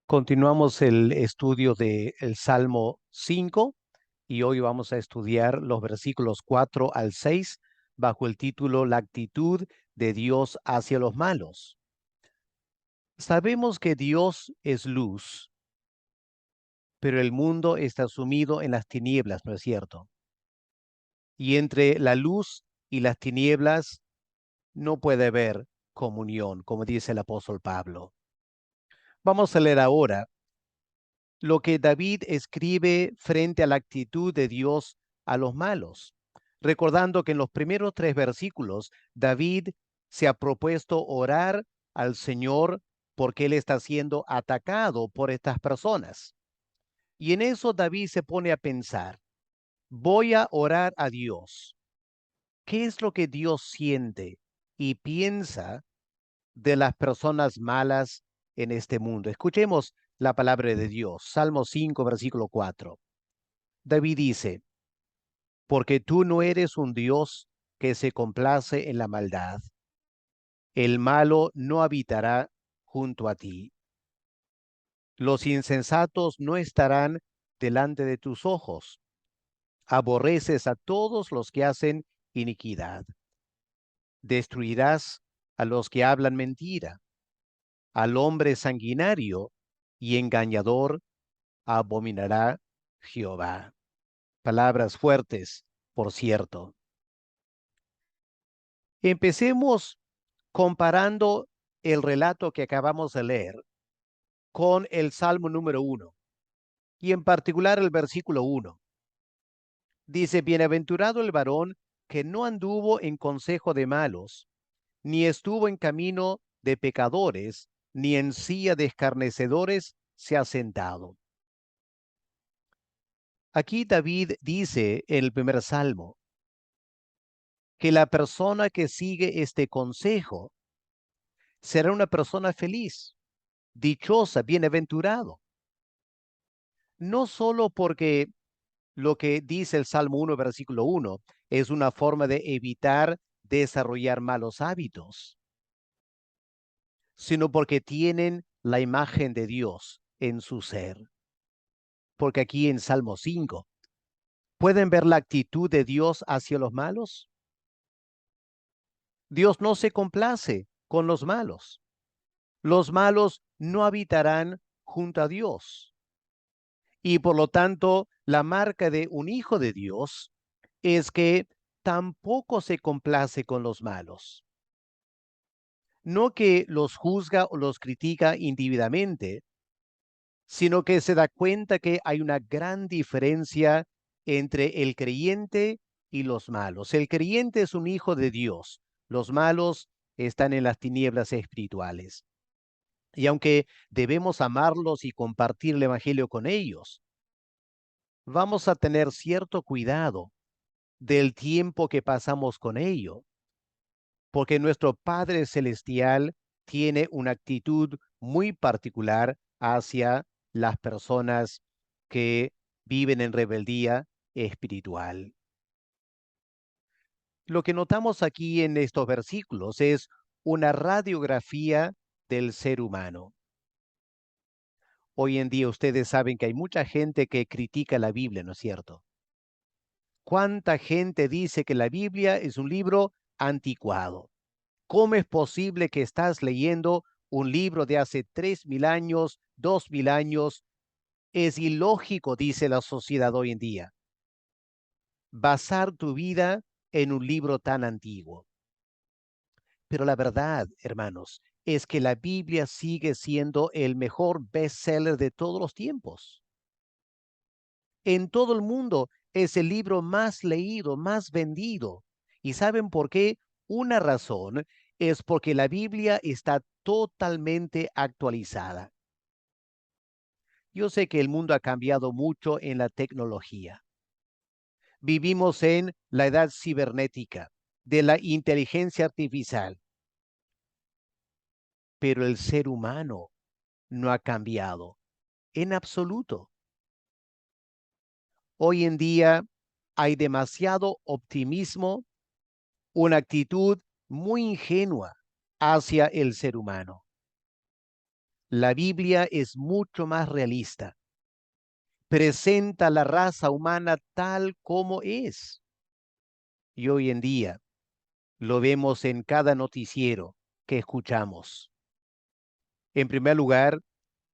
Continuamos el estudio del Salmo 5 y hoy vamos a estudiar los versículos 4 al 6 bajo el título La actitud de Dios hacia los malos. Sabemos que Dios es luz, pero el mundo está sumido en las tinieblas, ¿no es cierto? Y entre la luz y las tinieblas no puede haber comunión, como dice el apóstol Pablo. Vamos a leer ahora lo que David escribe frente a la actitud de Dios a los malos, recordando que en los primeros 3 versículos David se ha propuesto orar al Señor porque él está siendo atacado por estas personas. Y en eso David se pone a pensar, voy a orar a Dios. ¿Qué es lo que Dios siente y piensa de las personas malas en este mundo? Escuchemos la palabra de Dios. Salmo 5, versículo 4. David dice, porque tú no eres un Dios que se complace en la maldad. El malo no habitará junto a ti. Los insensatos no estarán delante de tus ojos. Aborreces a todos los que hacen iniquidad. Destruirás a los que hablan mentira. Al hombre sanguinario y engañador abominará Jehová. Palabras fuertes, por cierto. Empecemos comparando el relato que acabamos de leer con el Salmo número 1 y en particular el versículo 1. Dice, bienaventurado el varón que no anduvo en consejo de malos, ni estuvo en camino de pecadores, ni en silla de escarnecedores se ha sentado. Aquí David dice en el primer salmo que la persona que sigue este consejo será una persona feliz, dichosa, bienaventurado. No solo porque lo que dice el Salmo 1, versículo 1, es una forma de evitar desarrollar malos hábitos, sino porque tienen la imagen de Dios en su ser. Porque aquí en Salmo 5, ¿pueden ver la actitud de Dios hacia los malos? Dios no se complace con los malos. Los malos no habitarán junto a Dios. Y por lo tanto, la marca de un hijo de Dios es que tampoco se complace con los malos. No que los juzga o los critica individualmente, sino que se da cuenta que hay una gran diferencia entre el creyente y los malos. El creyente es un hijo de Dios, los malos están en las tinieblas espirituales. Y aunque debemos amarlos y compartir el evangelio con ellos, vamos a tener cierto cuidado del tiempo que pasamos con ellos, porque nuestro Padre Celestial tiene una actitud muy particular hacia las personas que viven en rebeldía espiritual. Lo que notamos aquí en estos versículos es una radiografía del ser humano. Hoy en día ustedes saben que hay mucha gente que critica la Biblia, ¿no es cierto? ¿Cuánta gente dice que la Biblia es un libro anticuado? ¿Cómo es posible que estás leyendo un libro de hace 3.000 años, 2.000 años? Es ilógico, dice la sociedad hoy en día, basar tu vida en un libro tan antiguo. Pero la verdad, hermanos, es que la Biblia sigue siendo el mejor bestseller de todos los tiempos. En todo el mundo es el libro más leído, más vendido. ¿Y saben por qué? Una razón es porque la Biblia está totalmente actualizada. Yo sé que el mundo ha cambiado mucho en la tecnología. Vivimos en la edad cibernética, de la inteligencia artificial, pero el ser humano no ha cambiado en absoluto. Hoy en día hay demasiado optimismo, una actitud muy ingenua hacia el ser humano. La Biblia es mucho más realista. Presenta la raza humana tal como es. Y hoy en día lo vemos en cada noticiero que escuchamos. En primer lugar,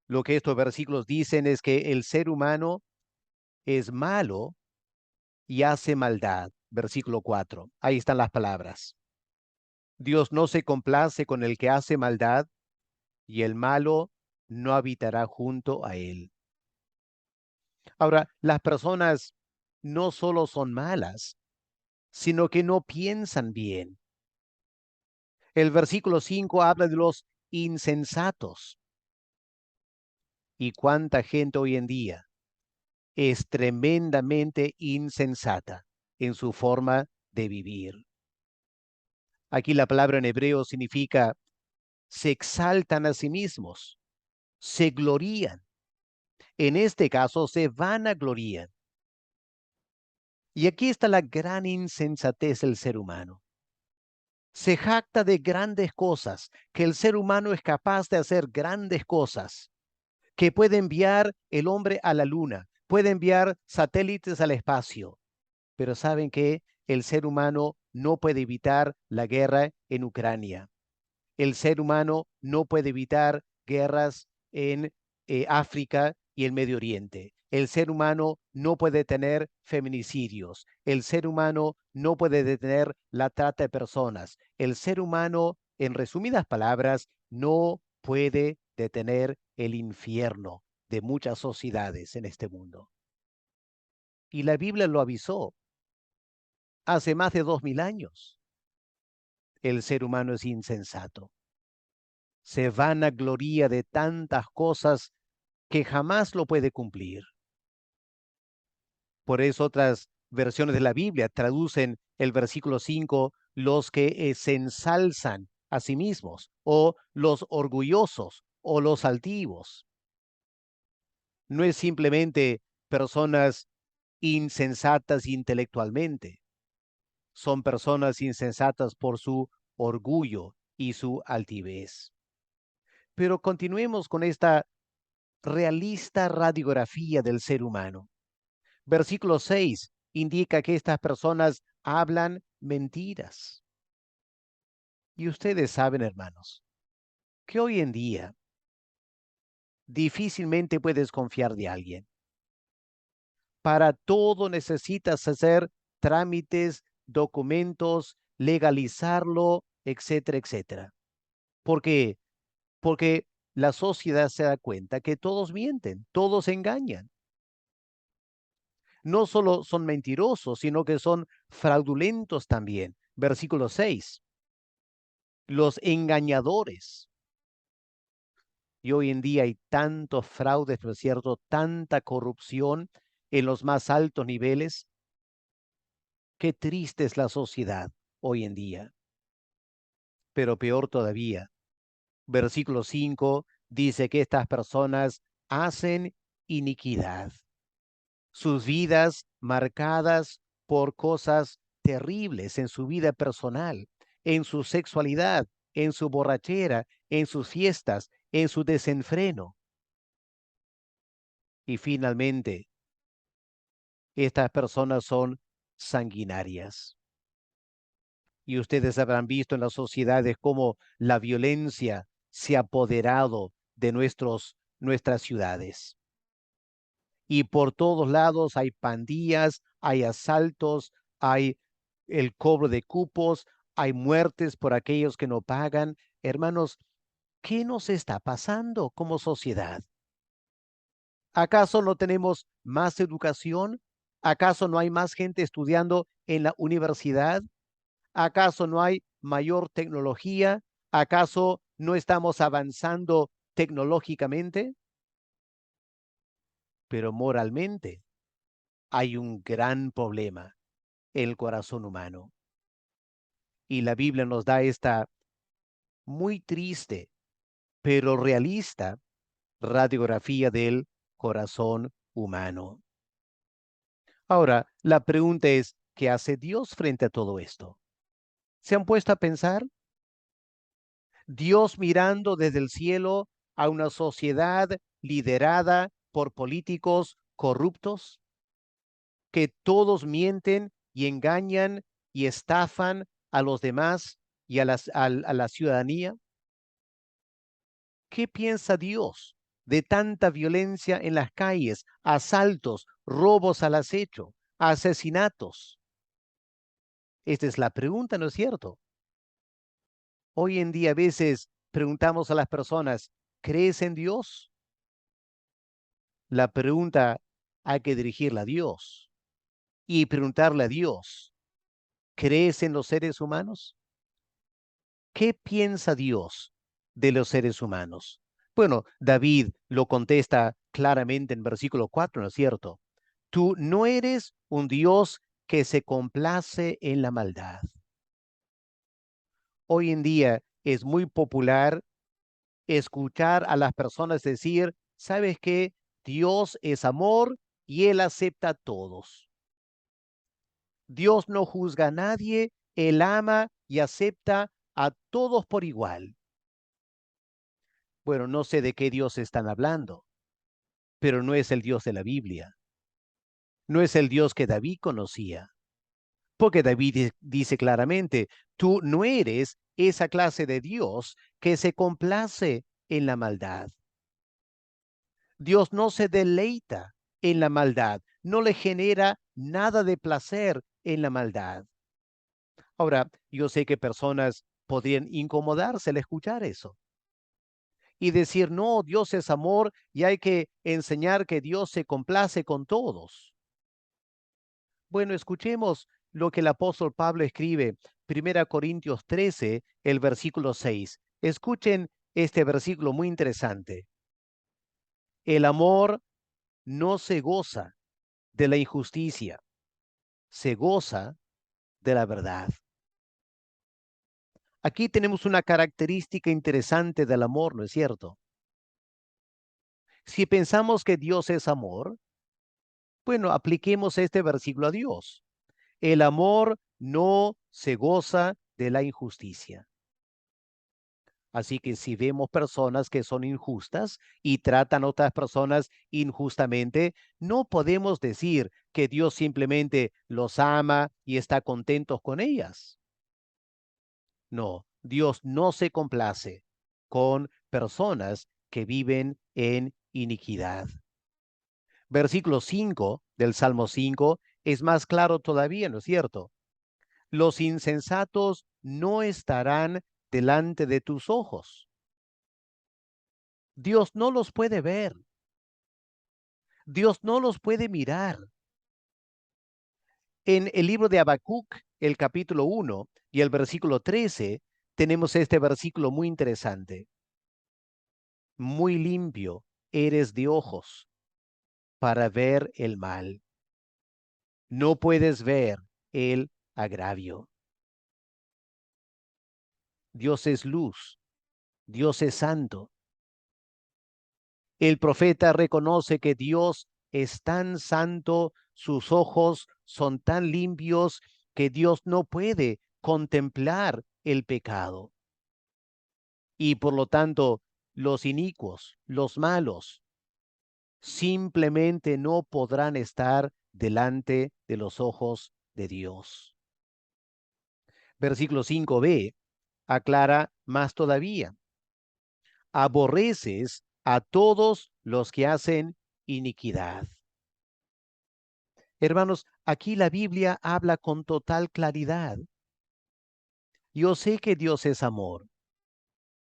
lo que estos versículos dicen es que el ser humano es malo y hace maldad. Versículo 4. Ahí están las palabras. Dios no se complace con el que hace maldad y el malo no habitará junto a él. Ahora, las personas no solo son malas, sino que no piensan bien. El versículo 5 habla de los insensatos. ¿Y cuánta gente hoy en día es tremendamente insensata en su forma de vivir? Aquí la palabra en hebreo significa se exaltan a sí mismos, se glorían. En este caso, se vanaglorían. Y aquí está la gran insensatez del ser humano. Se jacta de grandes cosas, que el ser humano es capaz de hacer grandes cosas, que puede enviar el hombre a la luna, puede enviar satélites al espacio. Pero ¿saben qué? El ser humano no puede evitar la guerra en Ucrania. El ser humano no puede evitar guerras en África y el Medio Oriente. El ser humano no puede detener feminicidios. El ser humano no puede detener la trata de personas. El ser humano, en resumidas palabras, no puede detener el infierno de muchas sociedades en este mundo. Y la Biblia lo avisó hace más de 2000 años. El ser humano es insensato. Se vanagloria de tantas cosas que jamás lo puede cumplir. Por eso otras versiones de la Biblia traducen el versículo 5, los que se ensalzan a sí mismos, o los orgullosos, o los altivos. No es simplemente personas insensatas intelectualmente, son personas insensatas por su orgullo y su altivez. Pero continuemos con esta realista radiografía del ser humano. Versículo 6 indica que estas personas hablan mentiras. Y ustedes saben, hermanos, que hoy en día difícilmente puedes confiar de alguien. Para todo necesitas hacer trámites, documentos, legalizarlo, etcétera, etcétera. ¿Por qué? Porque la sociedad se da cuenta que todos mienten, todos engañan. No solo son mentirosos, sino que son fraudulentos también. Versículo 6. Los engañadores. Y hoy en día hay tantos fraudes, ¿no es cierto? Tanta corrupción en los más altos niveles. Qué triste es la sociedad hoy en día. Pero peor todavía, versículo 5 dice que estas personas hacen iniquidad. Sus vidas marcadas por cosas terribles en su vida personal, en su sexualidad, en su borrachera, en sus fiestas, en su desenfreno. Y finalmente, estas personas son sanguinarias. Y ustedes habrán visto en las sociedades cómo la violencia se ha apoderado de nuestras ciudades. Y por todos lados hay pandillas, hay asaltos, hay el cobro de cupos, hay muertes por aquellos que no pagan. Hermanos, ¿qué nos está pasando como sociedad? ¿Acaso no tenemos más educación? ¿Acaso no hay más gente estudiando en la universidad? ¿Acaso no hay mayor tecnología? ¿Acaso no estamos avanzando tecnológicamente? Pero moralmente hay un gran problema en el corazón humano. Y la Biblia nos da esta muy triste, pero realista radiografía del corazón humano. Ahora, la pregunta es, ¿qué hace Dios frente a todo esto? ¿Se han puesto a pensar? Dios mirando desde el cielo a una sociedad liderada por políticos corruptos, que todos mienten y engañan y estafan a los demás y a la ciudadanía? ¿Qué piensa Dios de tanta violencia en las calles, asaltos, robos al acecho, asesinatos? Esta es la pregunta, ¿no es cierto? Hoy en día a veces preguntamos a las personas, ¿crees en Dios? La pregunta hay que dirigirla a Dios y preguntarle a Dios, ¿crees en los seres humanos? ¿Qué piensa Dios de los seres humanos? Bueno, David lo contesta claramente en versículo 4, ¿no es cierto? Tú no eres un Dios que se complace en la maldad. Hoy en día es muy popular escuchar a las personas decir, ¿sabes qué? Dios es amor y Él acepta a todos. Dios no juzga a nadie, Él ama y acepta a todos por igual. Bueno, no sé de qué Dios están hablando, pero no es el Dios de la Biblia. No es el Dios que David conocía. Porque David dice claramente, tú no eres esa clase de Dios que se complace en la maldad. Dios no se deleita en la maldad, no le genera nada de placer en la maldad. Ahora, yo sé que personas podrían incomodarse al escuchar eso y decir, no, Dios es amor y hay que enseñar que Dios se complace con todos. Bueno, escuchemos lo que el apóstol Pablo escribe, 1 Corintios 13, el versículo 6. Escuchen este versículo muy interesante. El amor no se goza de la injusticia, se goza de la verdad. Aquí tenemos una característica interesante del amor, ¿no es cierto? Si pensamos que Dios es amor, bueno, apliquemos este versículo a Dios. El amor no se goza de la injusticia. Así que si vemos personas que son injustas y tratan a otras personas injustamente, no podemos decir que Dios simplemente los ama y está contento con ellas. No, Dios no se complace con personas que viven en iniquidad. Versículo 5 del Salmo 5 es más claro todavía, ¿no es cierto? Los insensatos no estarán delante de tus ojos. Dios no los puede ver. Dios no los puede mirar. En el libro de Habacuc, el capítulo 1 y el versículo 13, tenemos este versículo muy interesante. Muy limpio eres de ojos para ver el mal. No puedes ver el agravio. Dios es luz. Dios es santo. El profeta reconoce que Dios es tan santo, sus ojos son tan limpios que Dios no puede contemplar el pecado. Y por lo tanto, los inicuos, los malos, simplemente no podrán estar delante de los ojos de Dios. Versículo 5b aclara más todavía. Aborreces a todos los que hacen iniquidad. Hermanos, aquí la Biblia habla con total claridad. Yo sé que Dios es amor.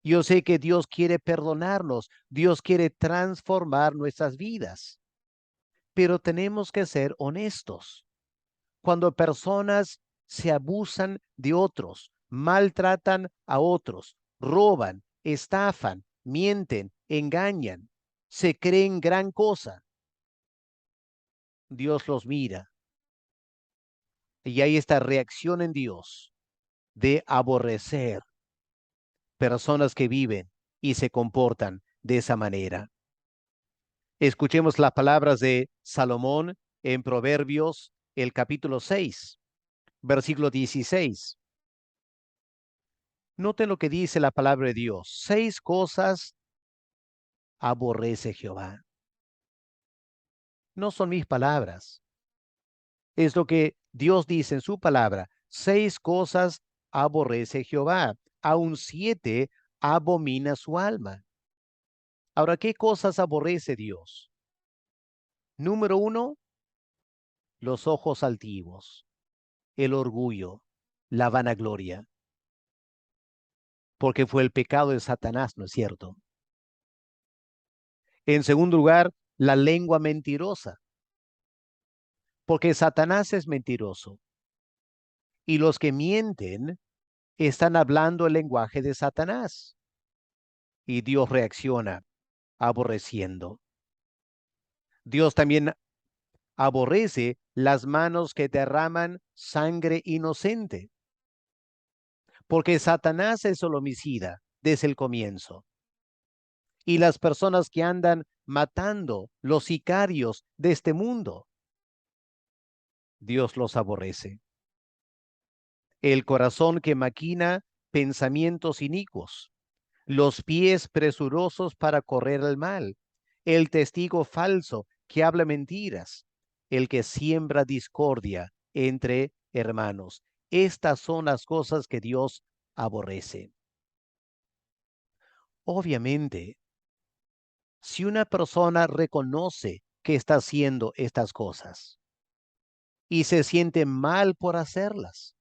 Yo sé que Dios quiere perdonarnos. Dios quiere transformar nuestras vidas. Pero tenemos que ser honestos. Cuando personas se abusan de otros, maltratan a otros, roban, estafan, mienten, engañan, se creen gran cosa, Dios los mira y hay esta reacción en Dios de aborrecer personas que viven y se comportan de esa manera. Escuchemos las palabras de Salomón en Proverbios, el capítulo 6, versículo 16. Noten lo que dice la palabra de Dios. 6 cosas aborrece Jehová. No son mis palabras. Es lo que Dios dice en su palabra. 6 cosas aborrece Jehová. Aún 7 abomina su alma. Ahora, ¿qué cosas aborrece Dios? Número 1, los ojos altivos, el orgullo, la vanagloria, porque fue el pecado de Satanás, ¿no es cierto? En segundo lugar, la lengua mentirosa, porque Satanás es mentiroso y los que mienten están hablando el lenguaje de Satanás y Dios reacciona aborreciendo. Dios también aborrece las manos que derraman sangre inocente, porque Satanás es el homicida desde el comienzo. Y las personas que andan matando, los sicarios de este mundo, Dios los aborrece. El corazón que maquina pensamientos inicuos, los pies presurosos para correr el mal, el testigo falso que habla mentiras, el que siembra discordia entre hermanos. Estas son las cosas que Dios aborrece. Obviamente, si una persona reconoce que está haciendo estas cosas y se siente mal por hacerlas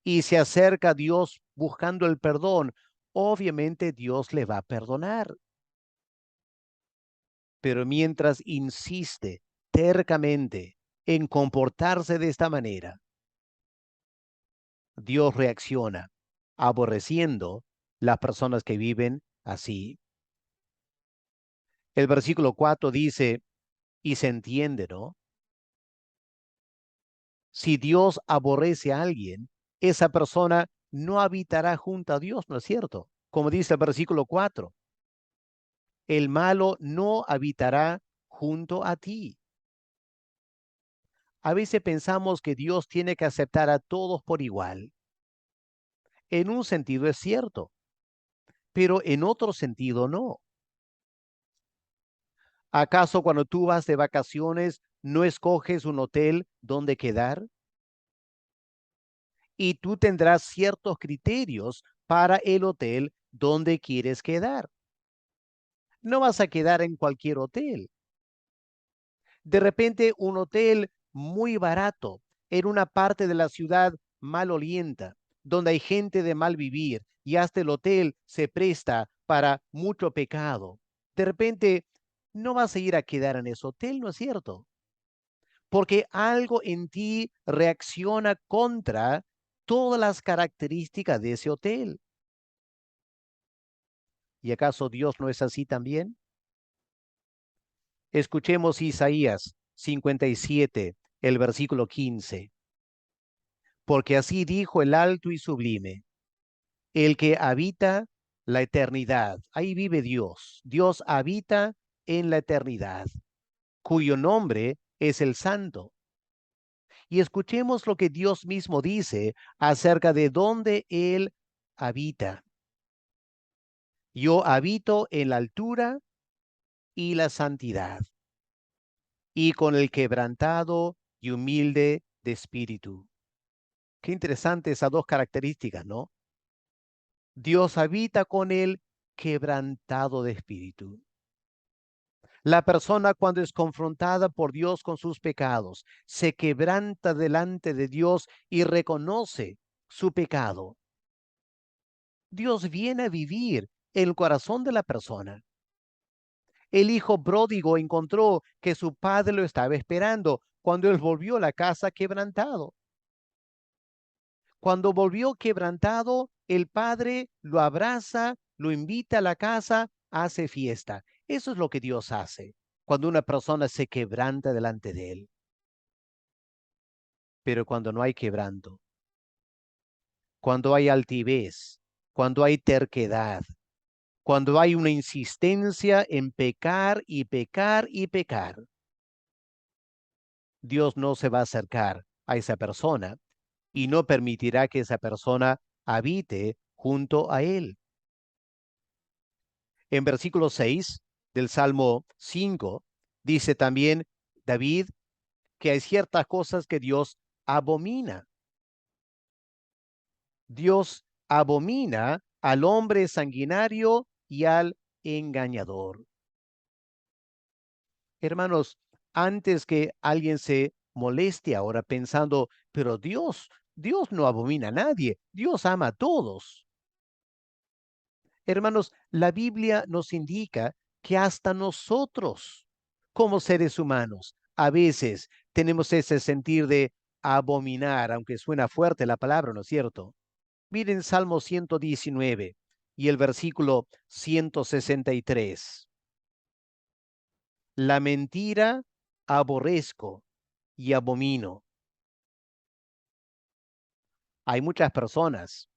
y se acerca a Dios buscando el perdón, obviamente Dios le va a perdonar. Pero mientras insiste tercamente en comportarse de esta manera, Dios reacciona aborreciendo las personas que viven así. El versículo 4 dice, y se entiende, ¿no? Si Dios aborrece a alguien, esa persona no habitará junto a Dios, ¿no es cierto? Como dice el versículo 4, el malo no habitará junto a ti. A veces pensamos que Dios tiene que aceptar a todos por igual. En un sentido es cierto, pero en otro sentido no. ¿Acaso cuando tú vas de vacaciones no escoges un hotel donde quedar? Y tú tendrás ciertos criterios para el hotel donde quieres quedar. No vas a quedar en cualquier hotel. De repente, un hotel muy barato en una parte de la ciudad malolienta, donde hay gente de mal vivir y hasta el hotel se presta para mucho pecado. De repente, no vas a ir a quedar en ese hotel, ¿no es cierto? Porque algo en ti reacciona contra todas las características de ese hotel. ¿Y acaso Dios no es así también? Escuchemos Isaías 57, el versículo 15. Porque así dijo el alto y sublime, el que habita la eternidad. Ahí vive Dios. Dios habita en la eternidad, cuyo nombre es el Santo. Y escuchemos lo que Dios mismo dice acerca de dónde Él habita. Yo habito en la altura y la santidad, y con el quebrantado y humilde de espíritu. Qué interesante esas dos características, ¿no? Dios habita con el quebrantado de espíritu. La persona cuando es confrontada por Dios con sus pecados, se quebranta delante de Dios y reconoce su pecado. Dios viene a vivir en el corazón de la persona. El hijo pródigo encontró que su padre lo estaba esperando cuando él volvió a la casa quebrantado. Cuando volvió quebrantado, el padre lo abraza, lo invita a la casa, hace fiesta. Eso es lo que Dios hace cuando una persona se quebranta delante de él. Pero cuando no hay quebranto, cuando hay altivez, cuando hay terquedad, cuando hay una insistencia en pecar y pecar y pecar, Dios no se va a acercar a esa persona y no permitirá que esa persona habite junto a él. En versículo 6 del Salmo 5, dice también David que hay ciertas cosas que Dios abomina. Dios abomina al hombre sanguinario y al engañador. Hermanos, antes que alguien se moleste ahora pensando, pero Dios no abomina a nadie, Dios ama a todos. Hermanos, la Biblia nos indica que hasta nosotros, como seres humanos, a veces tenemos ese sentir de abominar, aunque suena fuerte la palabra, ¿no es cierto? Miren Salmo 119 y el versículo 163. La mentira aborrezco y abomino. Hay muchas personas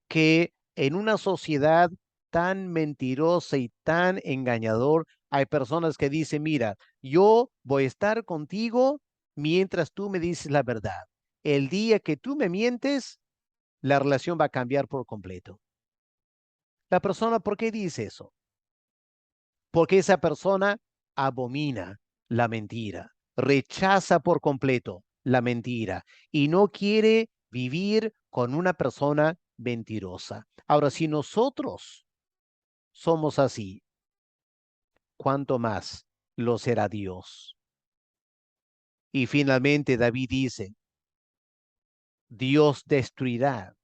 que en una sociedad tan mentirosa y tan engañador, hay personas que dicen, mira, yo voy a estar contigo mientras tú me dices la verdad. El día que tú me mientes, la relación va a cambiar por completo. La persona, ¿por qué dice eso? Porque esa persona abomina la mentira, rechaza por completo la mentira y no quiere vivir con una persona mentirosa. Ahora, si nosotros somos así, ¿cuánto más lo será Dios? Y finalmente David dice, Dios destruirá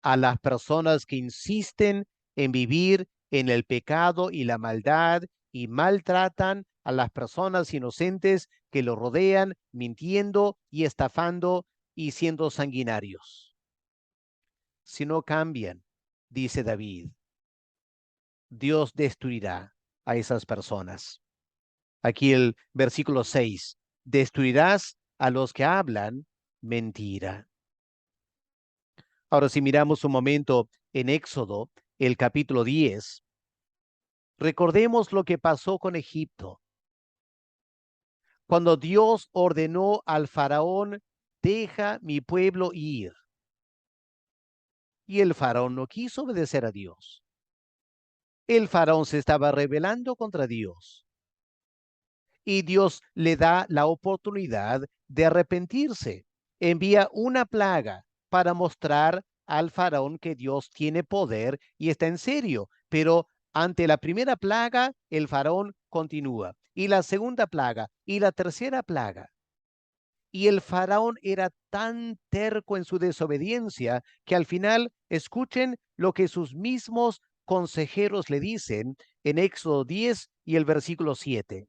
a las personas que insisten en vivir en el pecado y la maldad y maltratan a las personas inocentes que lo rodean, mintiendo y estafando y siendo sanguinarios. Si no cambian, dice David, Dios destruirá a esas personas. Aquí el versículo 6, destruirás a los que hablan mentira. Ahora, si miramos un momento en Éxodo, el capítulo 10, recordemos lo que pasó con Egipto. Cuando Dios ordenó al faraón, deja mi pueblo ir. Y el faraón no quiso obedecer a Dios. El faraón se estaba rebelando contra Dios. Y Dios le da la oportunidad de arrepentirse. Envía una plaga para mostrar al faraón que Dios tiene poder y está en serio. Pero ante la primera plaga, el faraón continúa. Y la segunda plaga y la tercera plaga. Y el faraón era tan terco en su desobediencia que al final escuchen lo que sus mismos consejeros le dicen en Éxodo 10 y el versículo 7.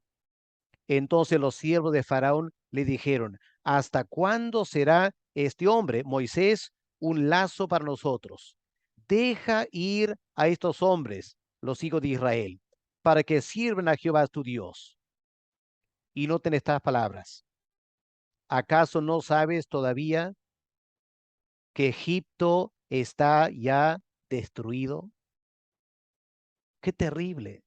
Entonces los siervos de Faraón le dijeron, ¿hasta cuándo será este hombre, Moisés, un lazo para nosotros? Deja ir a estos hombres, los hijos de Israel, para que sirvan a Jehová tu Dios. Y noten estas palabras. ¿Acaso no sabes todavía que Egipto está ya destruido? ¡Qué terrible!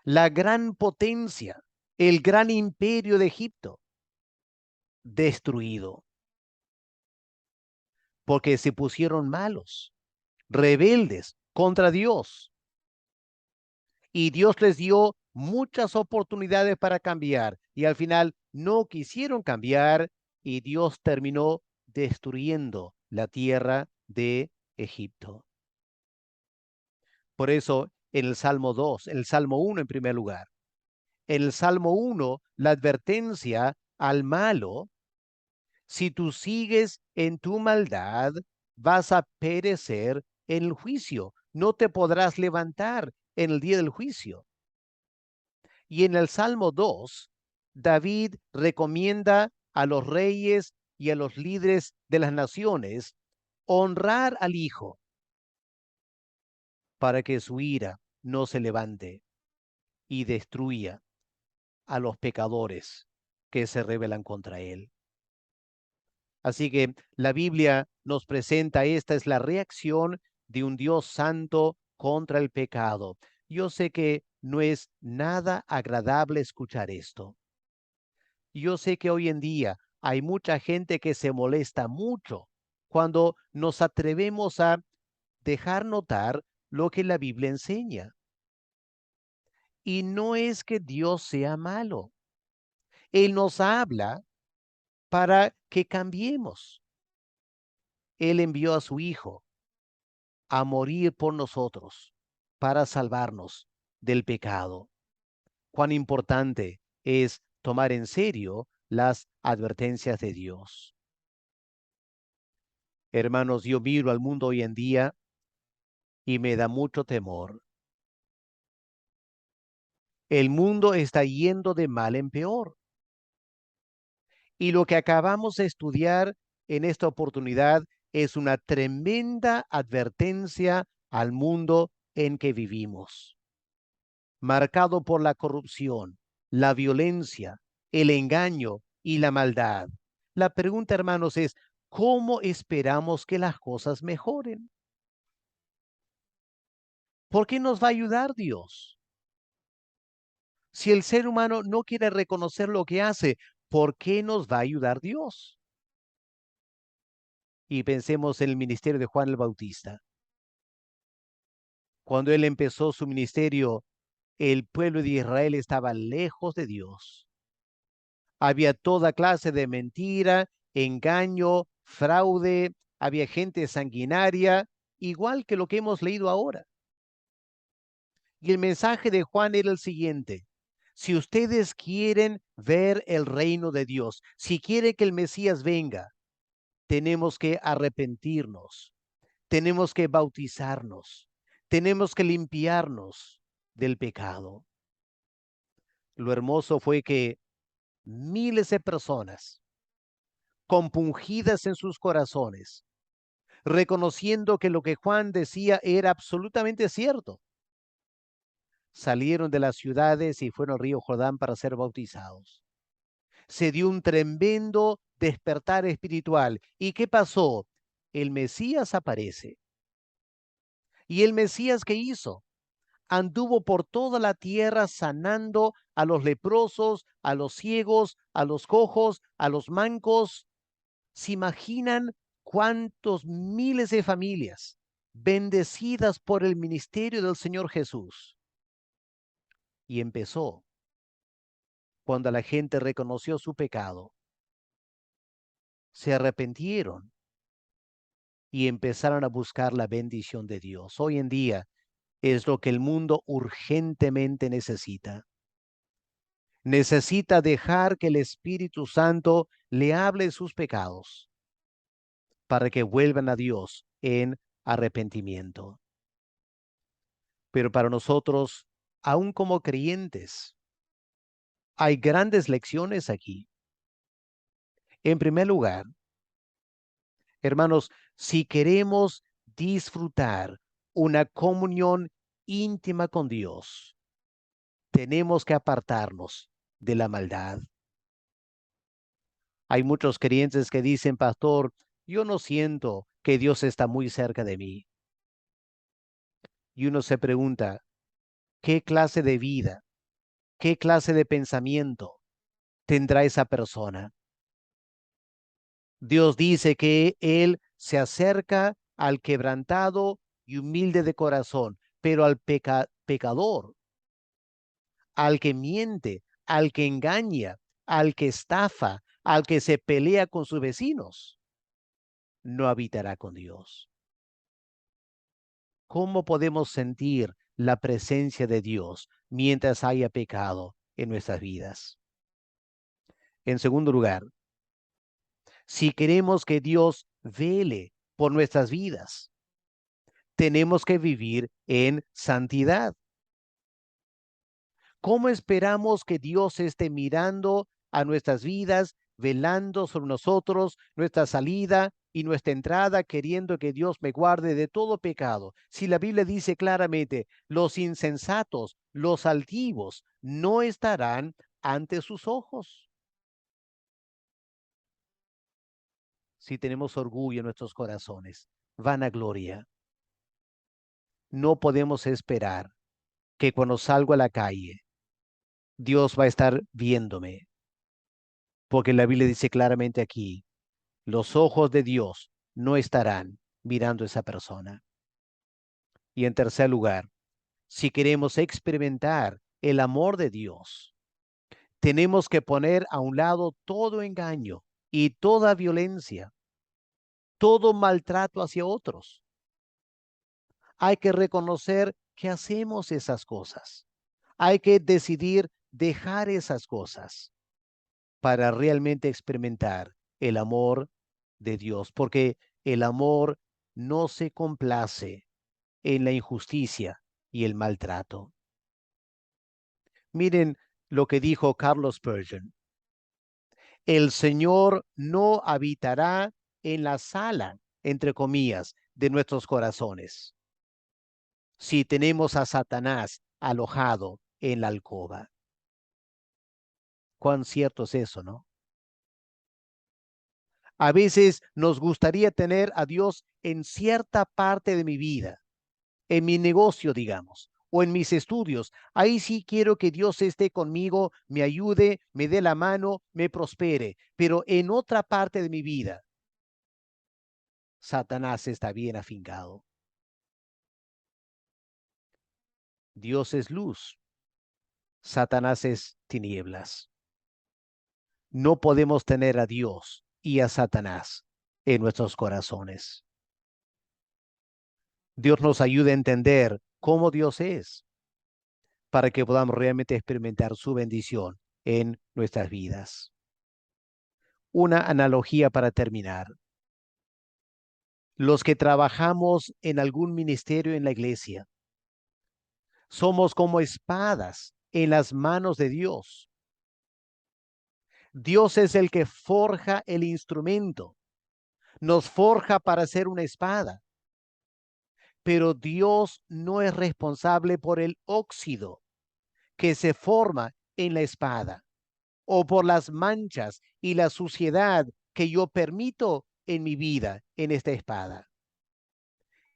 La gran potencia, el gran imperio de Egipto, destruido, porque se pusieron malos, rebeldes contra Dios. Y Dios les dio muchas oportunidades para cambiar y al final no quisieron cambiar y Dios terminó destruyendo la tierra de Egipto. Por eso en el Salmo 2, en el Salmo 1 en primer lugar, en el Salmo 1, la advertencia al malo, si tú sigues en tu maldad, vas a perecer en el juicio, no te podrás levantar en el día del juicio. Y en el Salmo 2, David recomienda a los reyes y a los líderes de las naciones honrar al Hijo para que su ira no se levante y destruya a los pecadores que se rebelan contra él. Así que la Biblia nos presenta, esta es la reacción de un Dios santo contra el pecado. Yo sé que no es nada agradable escuchar esto. Yo sé que hoy en día hay mucha gente que se molesta mucho cuando nos atrevemos a dejar notar lo que la Biblia enseña. Y no es que Dios sea malo. Él nos habla para que cambiemos. Él envió a su Hijo a morir por nosotros para salvarnos del pecado. Cuán importante es tomar en serio las advertencias de Dios. Hermanos, yo miro al mundo hoy en día y me da mucho temor. El mundo está yendo de mal en peor. Y lo que acabamos de estudiar en esta oportunidad es una tremenda advertencia al mundo en que vivimos, marcado por la corrupción, la violencia, el engaño y la maldad. La pregunta, hermanos, es, ¿cómo esperamos que las cosas mejoren? ¿Por qué nos va a ayudar Dios? Si el ser humano no quiere reconocer lo que hace, ¿por qué nos va a ayudar Dios? Y pensemos en el ministerio de Juan el Bautista. Cuando él empezó su ministerio, el pueblo de Israel estaba lejos de Dios. Había toda clase de mentira, engaño, fraude, había gente sanguinaria, igual que lo que hemos leído ahora. Y el mensaje de Juan era el siguiente: si ustedes quieren ver el reino de Dios, si quiere que el Mesías venga, tenemos que arrepentirnos, tenemos que bautizarnos, tenemos que limpiarnos del pecado. Lo hermoso fue que miles de personas, compungidas en sus corazones, reconociendo que lo que Juan decía era absolutamente cierto, salieron de las ciudades y fueron al río Jordán para ser bautizados. Se dio un tremendo despertar espiritual. ¿Y qué pasó? El Mesías aparece. ¿Y el Mesías qué hizo? Anduvo por toda la tierra sanando a los leprosos, a los ciegos, a los cojos, a los mancos. ¿Se imaginan cuántos miles de familias bendecidas por el ministerio del Señor Jesús? Y empezó cuando la gente reconoció su pecado, se arrepintieron y empezaron a buscar la bendición de Dios. Hoy en día es lo que el mundo urgentemente necesita. Necesita dejar que el Espíritu Santo le hable sus pecados para que vuelvan a Dios en arrepentimiento. Pero para nosotros, aún como creyentes, hay grandes lecciones aquí. En primer lugar, hermanos, si queremos disfrutar una comunión íntima con Dios, tenemos que apartarnos de la maldad. Hay muchos creyentes que dicen, pastor, yo no siento que Dios está muy cerca de mí. Y uno se pregunta, ¿qué clase de vida, qué clase de pensamiento tendrá esa persona? Dios dice que Él se acerca al quebrantado y humilde de corazón, pero al pecador, al que miente, al que engaña, al que estafa, al que se pelea con sus vecinos, no habitará con Dios. ¿Cómo podemos sentir la presencia de Dios mientras haya pecado en nuestras vidas? En segundo lugar, si queremos que Dios vele por nuestras vidas, tenemos que vivir en santidad. ¿Cómo esperamos que Dios esté mirando a nuestras vidas, velando sobre nosotros, nuestra salida y nuestra entrada, queriendo que Dios me guarde de todo pecado? Si la Biblia dice claramente, los insensatos, los altivos, no estarán ante sus ojos. Si tenemos orgullo en nuestros corazones, vanagloria, no podemos esperar que cuando salgo a la calle, Dios va a estar viéndome, porque la Biblia dice claramente aquí, los ojos de Dios no estarán mirando a esa persona. Y en tercer lugar, si queremos experimentar el amor de Dios, tenemos que poner a un lado todo engaño y toda violencia, todo maltrato hacia otros. Hay que reconocer que hacemos esas cosas. Hay que decidir dejar esas cosas para realmente experimentar el amor de Dios, porque el amor no se complace en la injusticia y el maltrato. Miren lo que dijo Carlos Spurgeon. El Señor no habitará en la sala, entre comillas, de nuestros corazones, si tenemos a Satanás alojado en la alcoba. Cuán cierto es eso, ¿no? A veces nos gustaría tener a Dios en cierta parte de mi vida, en mi negocio, digamos, o en mis estudios. Ahí sí quiero que Dios esté conmigo, me ayude, me dé la mano, me prospere. Pero en otra parte de mi vida, Satanás está bien afincado. Dios es luz, Satanás es tinieblas. No podemos tener a Dios y a Satanás en nuestros corazones. Dios nos ayuda a entender cómo Dios es, para que podamos realmente experimentar su bendición en nuestras vidas. Una analogía para terminar. Los que trabajamos en algún ministerio en la iglesia, somos como espadas en las manos de Dios. Dios es el que forja el instrumento, nos forja para hacer una espada, pero Dios no es responsable por el óxido que se forma en la espada o por las manchas y la suciedad que yo permito en mi vida en esta espada.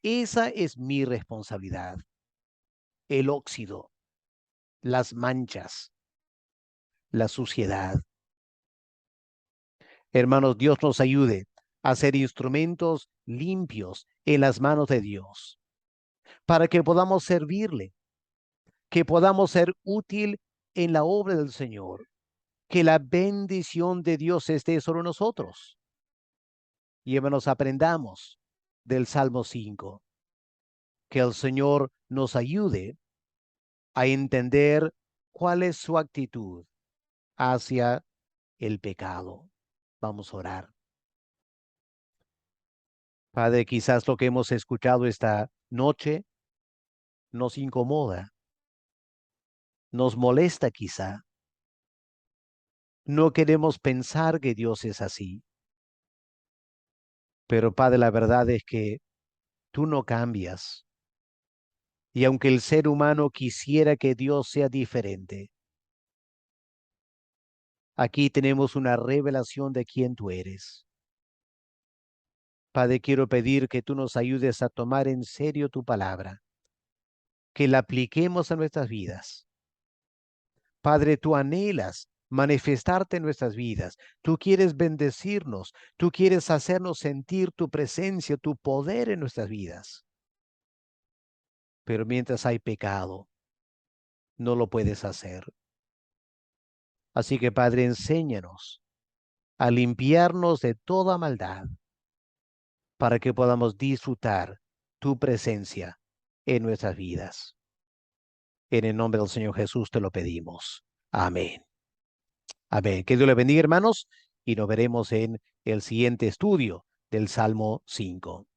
Esa es mi responsabilidad. El óxido, las manchas, la suciedad. Hermanos, Dios nos ayude a ser instrumentos limpios en las manos de Dios, para que podamos servirle, que podamos ser útil en la obra del Señor, que la bendición de Dios esté sobre nosotros. Y hermanos, aprendamos del Salmo 5, que el Señor nos ayude a entender cuál es su actitud hacia el pecado. Vamos a orar. Padre, quizás lo que hemos escuchado esta noche nos incomoda, nos molesta quizá. No queremos pensar que Dios es así. Pero Padre, la verdad es que tú no cambias. Y aunque el ser humano quisiera que Dios sea diferente, aquí tenemos una revelación de quién tú eres. Padre, quiero pedir que tú nos ayudes a tomar en serio tu palabra, que la apliquemos a nuestras vidas. Padre, tú anhelas manifestarte en nuestras vidas. Tú quieres bendecirnos. Tú quieres hacernos sentir tu presencia, tu poder en nuestras vidas. Pero mientras hay pecado, no lo puedes hacer. Así que, Padre, enséñanos a limpiarnos de toda maldad para que podamos disfrutar tu presencia en nuestras vidas. En el nombre del Señor Jesús te lo pedimos. Amén. Amén. Que Dios le bendiga, hermanos, y nos veremos en el siguiente estudio del Salmo 5.